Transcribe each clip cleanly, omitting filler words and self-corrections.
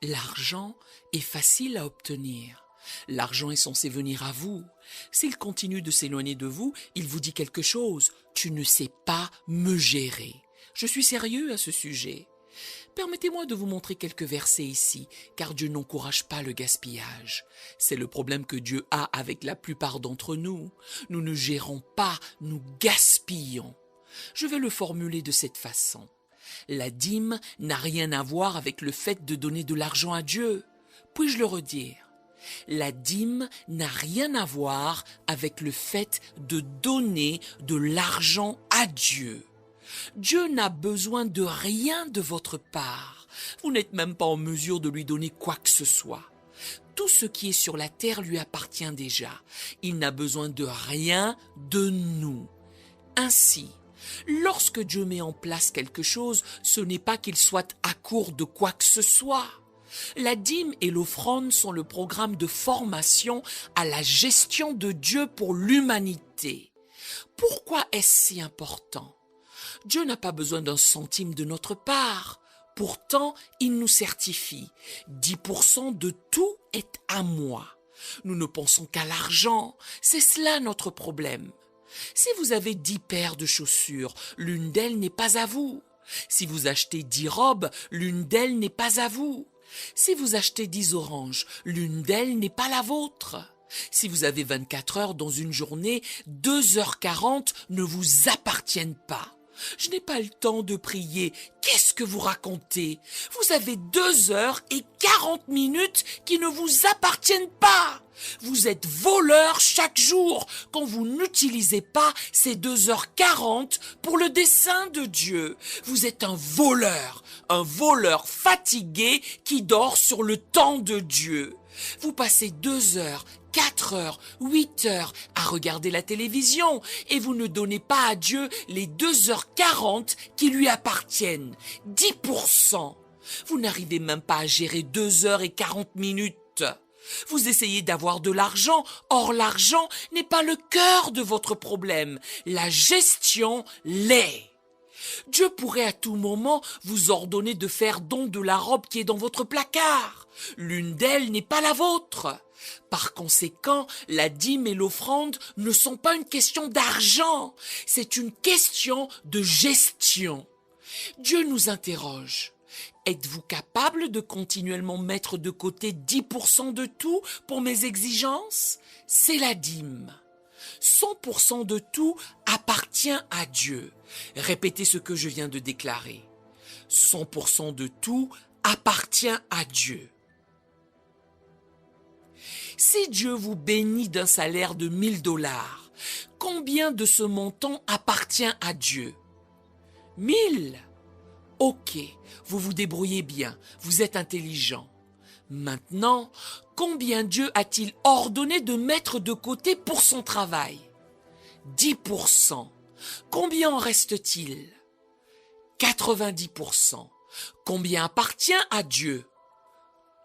L'argent est facile à obtenir. L'argent est censé venir à vous. S'il continue de s'éloigner de vous, il vous dit quelque chose. Tu ne sais pas me gérer. Je suis sérieux à ce sujet. Permettez-moi de vous montrer quelques versets ici, car Dieu n'encourage pas le gaspillage. C'est le problème que Dieu a avec la plupart d'entre nous. Nous ne gérons pas, nous gaspillons. Je vais le formuler de cette façon. La dîme n'a rien à voir avec le fait de donner de l'argent à Dieu. Puis-je le redire? La dîme n'a rien à voir avec le fait de donner de l'argent à Dieu. Dieu n'a besoin de rien de votre part. Vous n'êtes même pas en mesure de lui donner quoi que ce soit. Tout ce qui est sur la terre lui appartient déjà. Il n'a besoin de rien de nous. Ainsi, lorsque Dieu met en place quelque chose, ce n'est pas qu'il soit à court de quoi que ce soit. La dîme et l'offrande sont le programme de formation à la gestion de Dieu pour l'humanité. Pourquoi est-ce si important? Dieu n'a pas besoin d'un centime de notre part. Pourtant, il nous certifie. 10% de tout est à moi. Nous ne pensons qu'à l'argent. C'est cela notre problème. Si vous avez 10 paires de chaussures, l'une d'elles n'est pas à vous. Si vous achetez 10 robes, l'une d'elles n'est pas à vous. Si vous achetez 10 oranges, l'une d'elles n'est pas la vôtre. Si vous avez 24 heures dans une journée, 2h40 ne vous appartiennent pas. Je n'ai pas le temps de prier. Qu'est-ce que vous racontez? Vous avez 2h40 qui ne vous appartiennent pas. Vous êtes voleur chaque jour quand vous n'utilisez pas ces 2h40 pour le dessein de Dieu. Vous êtes un voleur fatigué qui dort sur le temps de Dieu. Vous passez 2 heures, 4 heures, 8 heures à regarder la télévision et vous ne donnez pas à Dieu les 2h40 qui lui appartiennent. 10%. Vous n'arrivez même pas à gérer 2h40. Vous essayez d'avoir de l'argent, or l'argent n'est pas le cœur de votre problème. La gestion l'est. Dieu pourrait à tout moment vous ordonner de faire don de la robe qui est dans votre placard. L'une d'elles n'est pas la vôtre. Par conséquent, la dîme et l'offrande ne sont pas une question d'argent, c'est une question de gestion. Dieu nous interroge. Êtes-vous capable de continuellement mettre de côté 10% de tout pour mes exigences? C'est la dîme. 100% de tout appartient à Dieu. Répétez ce que je viens de déclarer. 100% de tout appartient à Dieu. Si Dieu vous bénit d'un salaire de $1000, combien de ce montant appartient à Dieu? 1000. Ok, vous vous débrouillez bien, vous êtes intelligent. Maintenant, combien Dieu a-t-il ordonné de mettre de côté pour son travail? 10%. Combien en reste-t-il? 90%. Combien appartient à Dieu?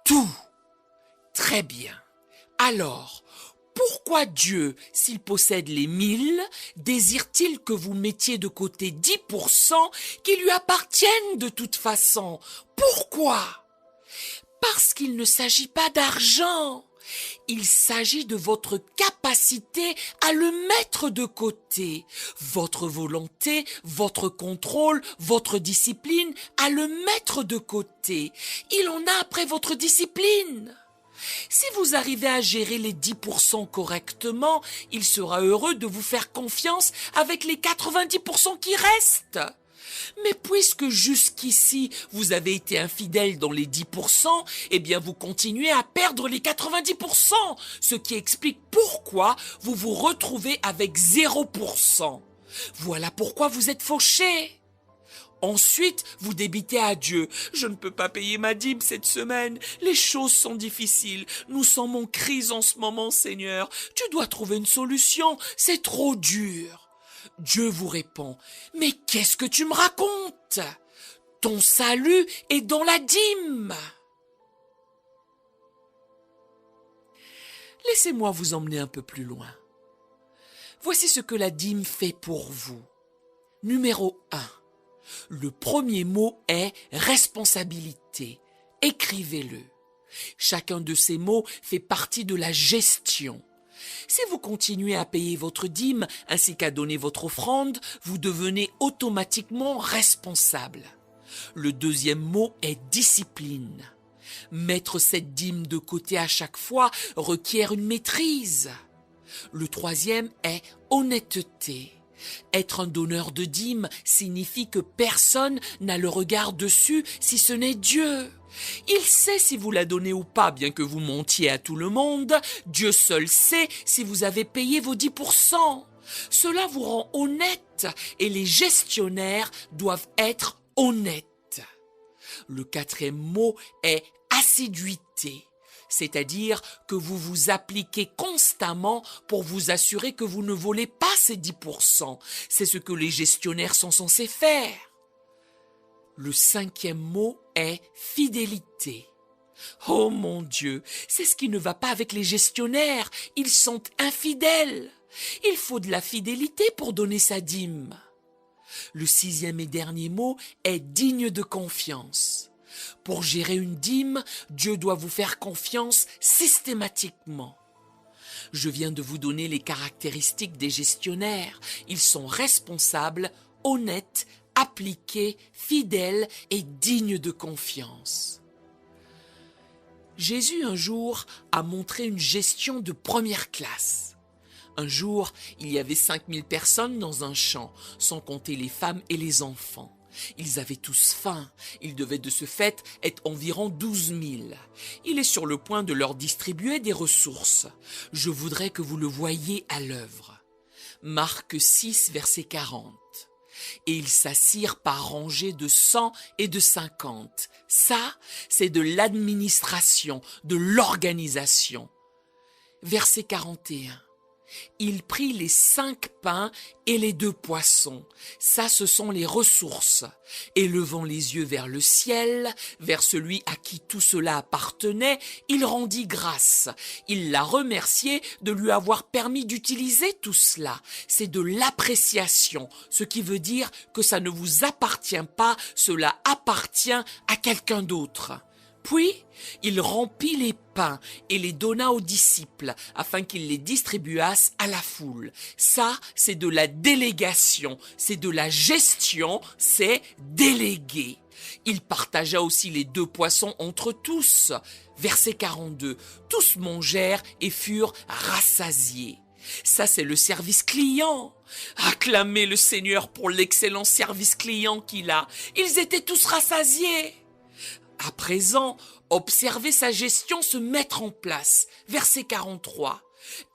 Tout. Très bien. Alors, pourquoi Dieu, s'il possède les 1000, désire-t-il que vous mettiez de côté 10% qui lui appartiennent de toute façon? Pourquoi? Parce qu'il ne s'agit pas d'argent. Il s'agit de votre capacité à le mettre de côté, votre volonté, votre contrôle, votre discipline à le mettre de côté. Il en a après votre discipline. Si vous arrivez à gérer les 10% correctement, il sera heureux de vous faire confiance avec les 90% qui restent. Mais puisque jusqu'ici vous avez été infidèle dans les 10%, eh bien vous continuez à perdre les 90%, ce qui explique pourquoi vous vous retrouvez avec 0%. Voilà pourquoi vous êtes fauché. Ensuite, vous débitez à Dieu. Je ne peux pas payer ma dîme cette semaine. Les choses sont difficiles. Nous sommes en crise en ce moment, Seigneur. Tu dois trouver une solution. C'est trop dur. Dieu vous répond. Mais qu'est-ce que tu me racontes? Ton salut est dans la dîme. Laissez-moi vous emmener un peu plus loin. Voici ce que la dîme fait pour vous. Numéro 1. Le premier mot est responsabilité. écrivez-le. Chacun de ces mots fait partie de la gestion. Si vous continuez à payer votre dîme ainsi qu'à donner votre offrande, vous devenez automatiquement responsable. Le deuxième mot est discipline. Mettre cette dîme de côté à chaque fois requiert une maîtrise. Le troisième est honnêteté. Être un donneur de dîme signifie que personne n'a le regard dessus si ce n'est Dieu. Il sait si vous la donnez ou pas, bien que vous mentiez à tout le monde. Dieu seul sait si vous avez payé vos 10%. Cela vous rend honnête et les gestionnaires doivent être honnêtes. Le quatrième mot est assiduité, c'est-à-dire que vous vous appliquez constamment pour vous assurer que vous ne volez pas ces 10%. C'est ce que les gestionnaires sont censés faire. Le cinquième mot est fidélité. Oh mon Dieu, c'est ce qui ne va pas avec les gestionnaires, ils sont infidèles. Il faut de la fidélité pour donner sa dîme. Le sixième et dernier mot est digne de confiance. Pour gérer une dîme, Dieu doit vous faire confiance systématiquement. Je viens de vous donner les caractéristiques des gestionnaires. Ils sont responsables, honnêtes, appliqués, fidèles et dignes de confiance. Jésus un jour a montré une gestion de première classe. Un jour, il y avait 5000 personnes dans un champ, sans compter les femmes et les enfants. Ils avaient tous faim. Ils devaient de ce fait être environ 12 000. Il est sur le point de leur distribuer des ressources. Je voudrais que vous le voyiez à l'œuvre. Marc 6, verset 40. Et ils s'assirent par rangées de 100 et de 50. Ça, c'est de l'administration, de l'organisation. Verset 41. Il prit les 5 pains et les 2 poissons. Ça, ce sont les ressources. Et levant les yeux vers le ciel, vers celui à qui tout cela appartenait, il rendit grâce. Il l'a remercié de lui avoir permis d'utiliser tout cela. C'est de l'appréciation, ce qui veut dire que ça ne vous appartient pas, cela appartient à quelqu'un d'autre. Puis, il remplit les pains et les donna aux disciples afin qu'ils les distribuassent à la foule. Ça, c'est de la délégation, c'est de la gestion, c'est déléguer. Il partagea aussi les 2 poissons entre tous. Verset 42. Tous mangèrent et furent rassasiés. Ça, c'est le service client. Acclamez le Seigneur pour l'excellent service client qu'il a. Ils étaient tous rassasiés. À présent, observez sa gestion se mettre en place. Verset 43.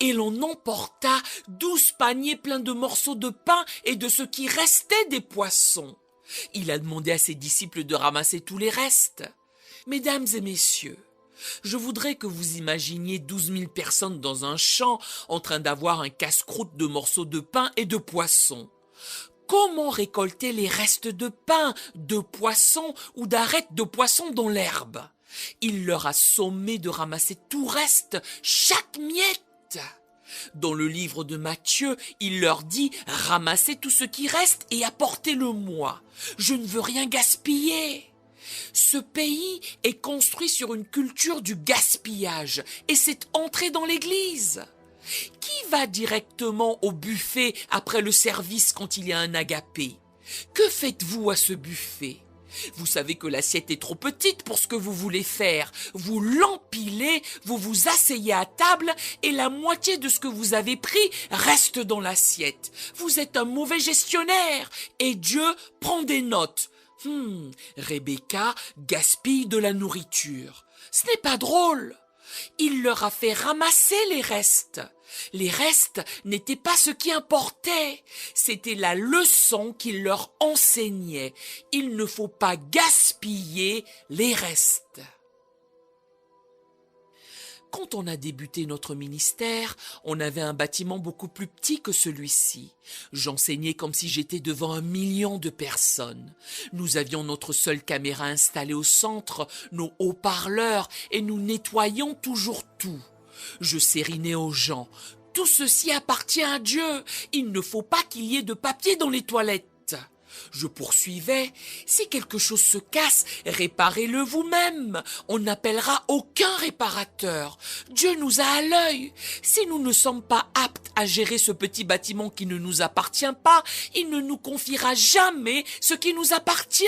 Et l'on emporta 12 paniers pleins de morceaux de pain et de ce qui restait des poissons. Il a demandé à ses disciples de ramasser tous les restes. Mesdames et messieurs, je voudrais que vous imaginiez 12 000 personnes dans un champ en train d'avoir un casse-croûte de morceaux de pain et de poissons. Comment récolter les restes de pain, de poissons ou d'arêtes de poissons dans l'herbe? Il leur a sommé de ramasser tout reste, chaque miette. Dans le livre de Matthieu, il leur dit « Ramassez tout ce qui reste et apportez-le-moi. Je ne veux rien gaspiller. » Ce pays est construit sur une culture du gaspillage et c'est entré dans l'Église. Qui va directement au buffet après le service quand il y a un agapé? Que faites-vous à ce buffet? Vous savez que l'assiette est trop petite pour ce que vous voulez faire. Vous l'empilez, vous vous asseyez à table et la moitié de ce que vous avez pris reste dans l'assiette. Vous êtes un mauvais gestionnaire et Dieu prend des notes. Rebecca gaspille de la nourriture. Ce n'est pas drôle. Il leur a fait ramasser les restes. Les restes n'étaient pas ce qui importait, c'était la leçon qu'il leur enseignait. Il ne faut pas gaspiller les restes. Quand on a débuté notre ministère, on avait un bâtiment beaucoup plus petit que celui-ci. J'enseignais comme si j'étais devant 1 million de personnes. Nous avions notre seule caméra installée au centre, nos haut-parleurs, et nous nettoyions toujours tout. Je sérinais aux gens. Tout ceci appartient à Dieu. Il ne faut pas qu'il y ait de papier dans les toilettes. Je poursuivais, si quelque chose se casse, réparez-le vous-même. On n'appellera aucun réparateur. Dieu nous a à l'œil. Si nous ne sommes pas aptes à gérer ce petit bâtiment qui ne nous appartient pas, il ne nous confiera jamais ce qui nous appartient.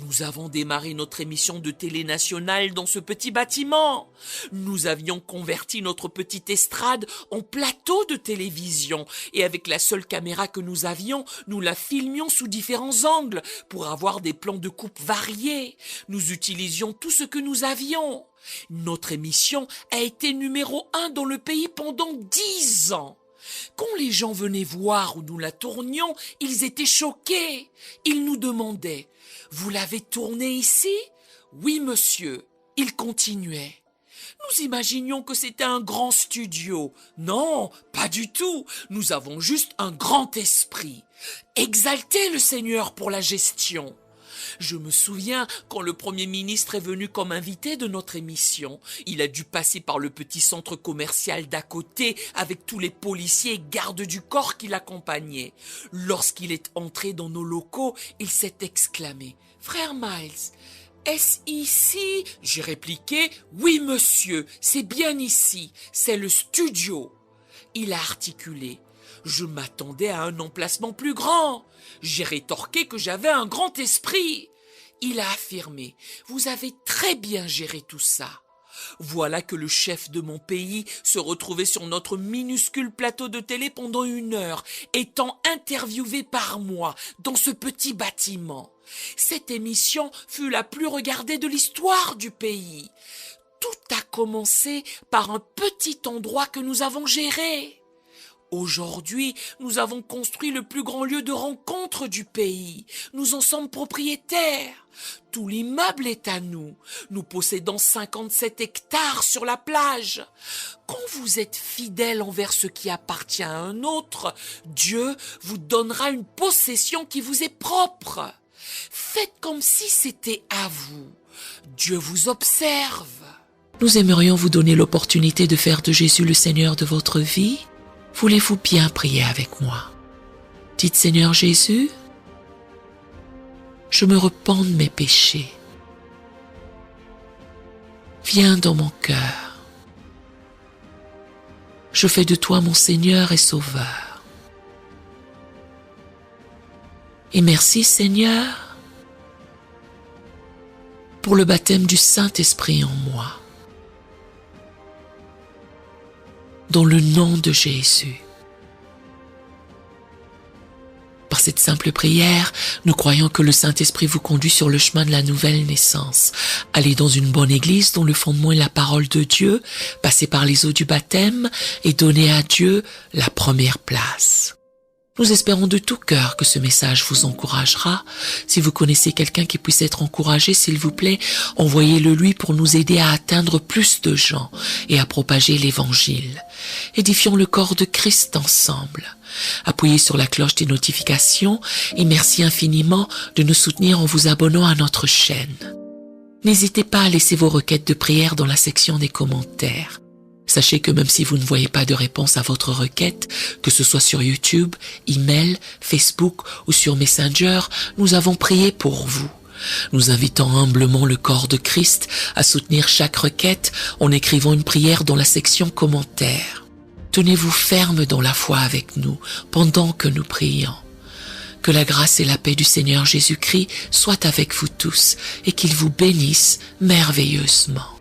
Nous avons démarré notre émission de télé nationale dans ce petit bâtiment. Nous avions converti notre petite estrade en plateau de télévision et avec la seule caméra que nous avions, nous la filmions sous différents angles pour avoir des plans de coupe variés. Nous utilisions tout ce que nous avions. Notre émission a été numéro 1 dans le pays pendant 10 ans. Quand les gens venaient voir où nous la tournions, ils étaient choqués. Ils nous demandaient « Vous l'avez tournée ici ?»« Oui, monsieur. » Ils continuaient. Nous imaginions que c'était un grand studio. Non, pas du tout. Nous avons juste un grand esprit. Exaltez le Seigneur pour la gestion. Je me souviens quand le Premier ministre est venu comme invité de notre émission. Il a dû passer par le petit centre commercial d'à côté avec tous les policiers et gardes du corps qui l'accompagnaient. Lorsqu'il est entré dans nos locaux, il s'est exclamé « Frère Miles, est-ce ici ?» J'ai répliqué « Oui, monsieur, c'est bien ici, c'est le studio. » Il a articulé « Je m'attendais à un emplacement plus grand. » J'ai rétorqué que j'avais un grand esprit. Il a affirmé « Vous avez très bien géré tout ça. » Voilà que le chef de mon pays se retrouvait sur notre minuscule plateau de télé pendant 1 heure, étant interviewé par moi dans ce petit bâtiment. Cette émission fut la plus regardée de l'histoire du pays. Tout a commencé par un petit endroit que nous avons géré. Aujourd'hui, nous avons construit le plus grand lieu de rencontre du pays. Nous en sommes propriétaires. Tout l'immeuble est à nous. Nous possédons 57 hectares sur la plage. Quand vous êtes fidèle envers ce qui appartient à un autre, Dieu vous donnera une possession qui vous est propre. Faites comme si c'était à vous. Dieu vous observe. Nous aimerions vous donner l'opportunité de faire de Jésus le Seigneur de votre vie. Voulez-vous bien prier avec moi? Dites Seigneur Jésus, je me repens de mes péchés. Viens dans mon cœur. Je fais de toi mon Seigneur et Sauveur. Et merci Seigneur pour le baptême du Saint-Esprit en moi. Dans le nom de Jésus. Par cette simple prière, nous croyons que le Saint-Esprit vous conduit sur le chemin de la nouvelle naissance. Allez dans une bonne église dont le fondement est la parole de Dieu, passez par les eaux du baptême et donnez à Dieu la première place. Nous espérons de tout cœur que ce message vous encouragera. Si vous connaissez quelqu'un qui puisse être encouragé, s'il vous plaît, envoyez-le lui pour nous aider à atteindre plus de gens et à propager l'évangile. Édifions le corps de Christ ensemble. Appuyez sur la cloche des notifications et merci infiniment de nous soutenir en vous abonnant à notre chaîne. N'hésitez pas à laisser vos requêtes de prière dans la section des commentaires. Sachez que même si vous ne voyez pas de réponse à votre requête, que ce soit sur YouTube, email, Facebook ou sur Messenger, nous avons prié pour vous. Nous invitons humblement le corps de Christ à soutenir chaque requête en écrivant une prière dans la section commentaires. Tenez-vous ferme dans la foi avec nous pendant que nous prions. Que la grâce et la paix du Seigneur Jésus-Christ soient avec vous tous et qu'il vous bénisse merveilleusement.